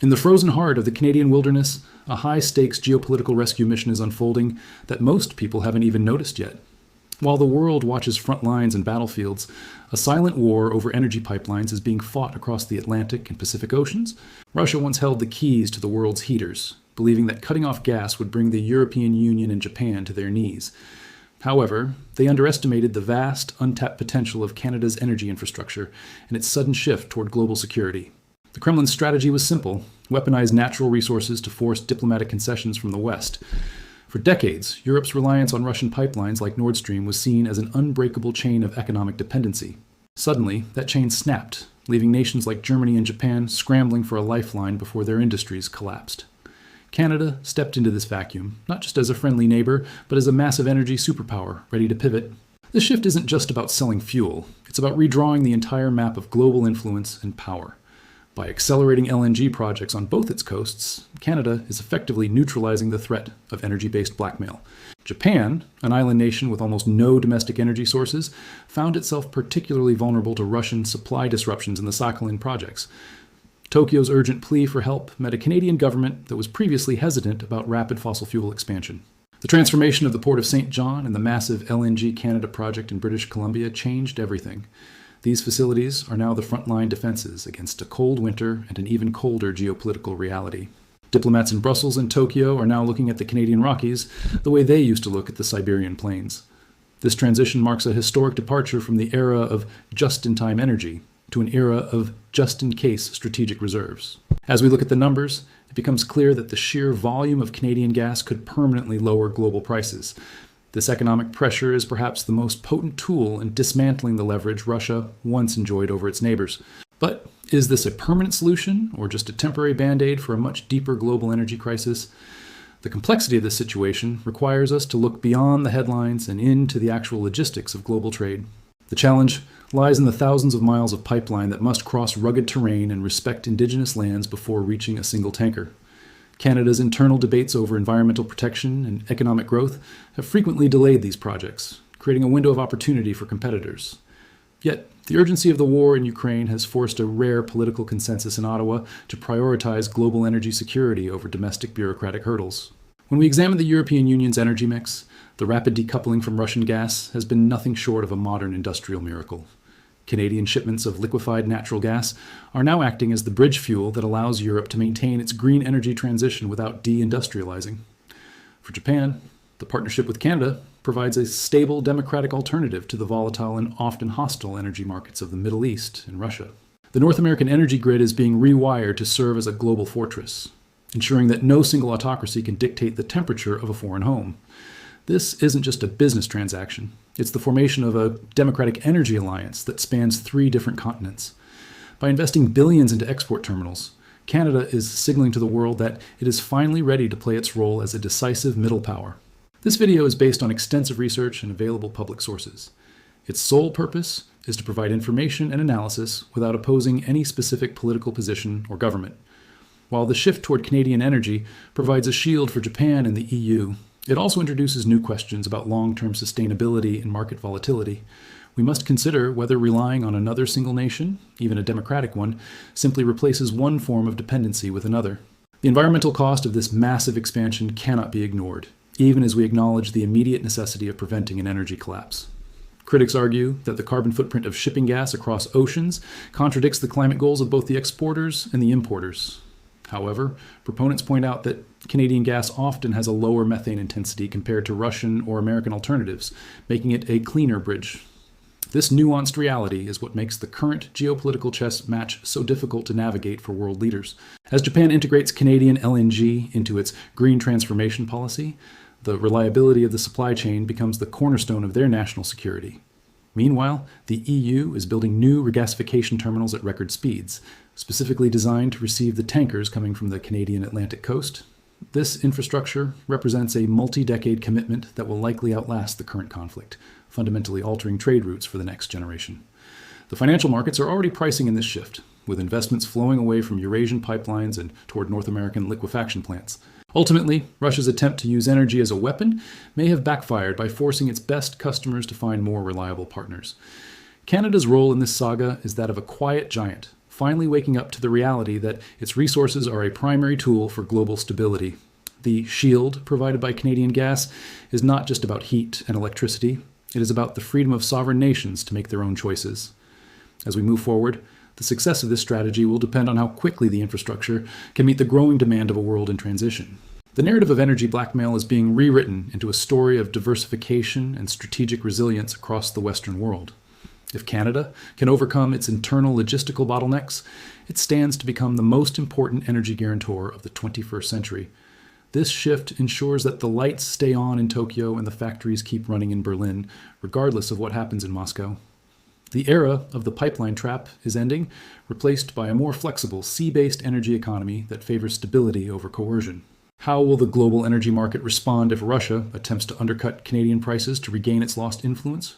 In the frozen heart of the Canadian wilderness, a high-stakes geopolitical rescue mission is unfolding that most people haven't even noticed yet. While the world watches front lines and battlefields, a silent war over energy pipelines is being fought across the Atlantic and Pacific Oceans. Russia once held the keys to the world's heaters, believing that cutting off gas would bring the European Union and Japan to their knees. However, they underestimated the vast, untapped potential of Canada's energy infrastructure and its sudden shift toward global security. The Kremlin's strategy was simple: weaponize natural resources to force diplomatic concessions from the West. For decades, Europe's reliance on Russian pipelines like Nord Stream was seen as an unbreakable chain of economic dependency. Suddenly, that chain snapped, leaving nations like Germany and Japan scrambling for a lifeline before their industries collapsed. Canada stepped into this vacuum, not just as a friendly neighbor, but as a massive energy superpower ready to pivot. This shift isn't just about selling fuel, it's about redrawing the entire map of global influence and power. By accelerating LNG projects on both its coasts, Canada is effectively neutralizing the threat of energy-based blackmail. Japan, an island nation with almost no domestic energy sources, found itself particularly vulnerable to Russian supply disruptions in the Sakhalin projects. Tokyo's urgent plea for help met a Canadian government that was previously hesitant about rapid fossil fuel expansion. The transformation of the Port of St. John and the massive LNG Canada project in British Columbia changed everything. These facilities are now the frontline defenses against a cold winter and an even colder geopolitical reality. Diplomats in Brussels and Tokyo are now looking at the Canadian Rockies the way they used to look at the Siberian plains. This transition marks a historic departure from the era of just-in-time energy to an era of just-in-case strategic reserves. As we look at the numbers, it becomes clear that the sheer volume of Canadian gas could permanently lower global prices. This economic pressure is perhaps the most potent tool in dismantling the leverage Russia once enjoyed over its neighbors. But is this a permanent solution, or just a temporary band-aid for a much deeper global energy crisis? The complexity of this situation requires us to look beyond the headlines and into the actual logistics of global trade. The challenge lies in the thousands of miles of pipeline that must cross rugged terrain and respect indigenous lands before reaching a single tanker. Canada's internal debates over environmental protection and economic growth have frequently delayed these projects, creating a window of opportunity for competitors. Yet, the urgency of the war in Ukraine has forced a rare political consensus in Ottawa to prioritize global energy security over domestic bureaucratic hurdles. When we examine the European Union's energy mix, the rapid decoupling from Russian gas has been nothing short of a modern industrial miracle. Canadian shipments of liquefied natural gas are now acting as the bridge fuel that allows Europe to maintain its green energy transition without deindustrializing. For Japan, the partnership with Canada provides a stable democratic alternative to the volatile and often hostile energy markets of the Middle East and Russia. The North American energy grid is being rewired to serve as a global fortress, ensuring that no single autocracy can dictate the temperature of a foreign home. This isn't just a business transaction. It's the formation of a democratic energy alliance that spans 3 different continents. By investing billions into export terminals, Canada is signaling to the world that it is finally ready to play its role as a decisive middle power. This video is based on extensive research and available public sources. Its sole purpose is to provide information and analysis without opposing any specific political position or government. While the shift toward Canadian energy provides a shield for Japan and the EU, it also introduces new questions about long-term sustainability and market volatility. We must consider whether relying on another single nation, even a democratic one, simply replaces one form of dependency with another. The environmental cost of this massive expansion cannot be ignored, even as we acknowledge the immediate necessity of preventing an energy collapse. Critics argue that the carbon footprint of shipping gas across oceans contradicts the climate goals of both the exporters and the importers. However, proponents point out that Canadian gas often has a lower methane intensity compared to Russian or American alternatives, making it a cleaner bridge. This nuanced reality is what makes the current geopolitical chess match so difficult to navigate for world leaders. As Japan integrates Canadian LNG into its green transformation policy, the reliability of the supply chain becomes the cornerstone of their national security. Meanwhile, the EU is building new regasification terminals at record speeds, specifically designed to receive the tankers coming from the Canadian Atlantic coast. This infrastructure represents a multi-decade commitment that will likely outlast the current conflict, fundamentally altering trade routes for the next generation. The financial markets are already pricing in this shift, with investments flowing away from Eurasian pipelines and toward North American liquefaction plants. Ultimately, Russia's attempt to use energy as a weapon may have backfired by forcing its best customers to find more reliable partners. Canada's role in this saga is that of a quiet giant, finally waking up to the reality that its resources are a primary tool for global stability. The shield provided by Canadian gas is not just about heat and electricity, it is about the freedom of sovereign nations to make their own choices. As we move forward, the success of this strategy will depend on how quickly the infrastructure can meet the growing demand of a world in transition. The narrative of energy blackmail is being rewritten into a story of diversification and strategic resilience across the Western world. If Canada can overcome its internal logistical bottlenecks, it stands to become the most important energy guarantor of the 21st century. This shift ensures that the lights stay on in Tokyo and the factories keep running in Berlin, regardless of what happens in Moscow. The era of the pipeline trap is ending, replaced by a more flexible, sea-based energy economy that favors stability over coercion. How will the global energy market respond if Russia attempts to undercut Canadian prices to regain its lost influence?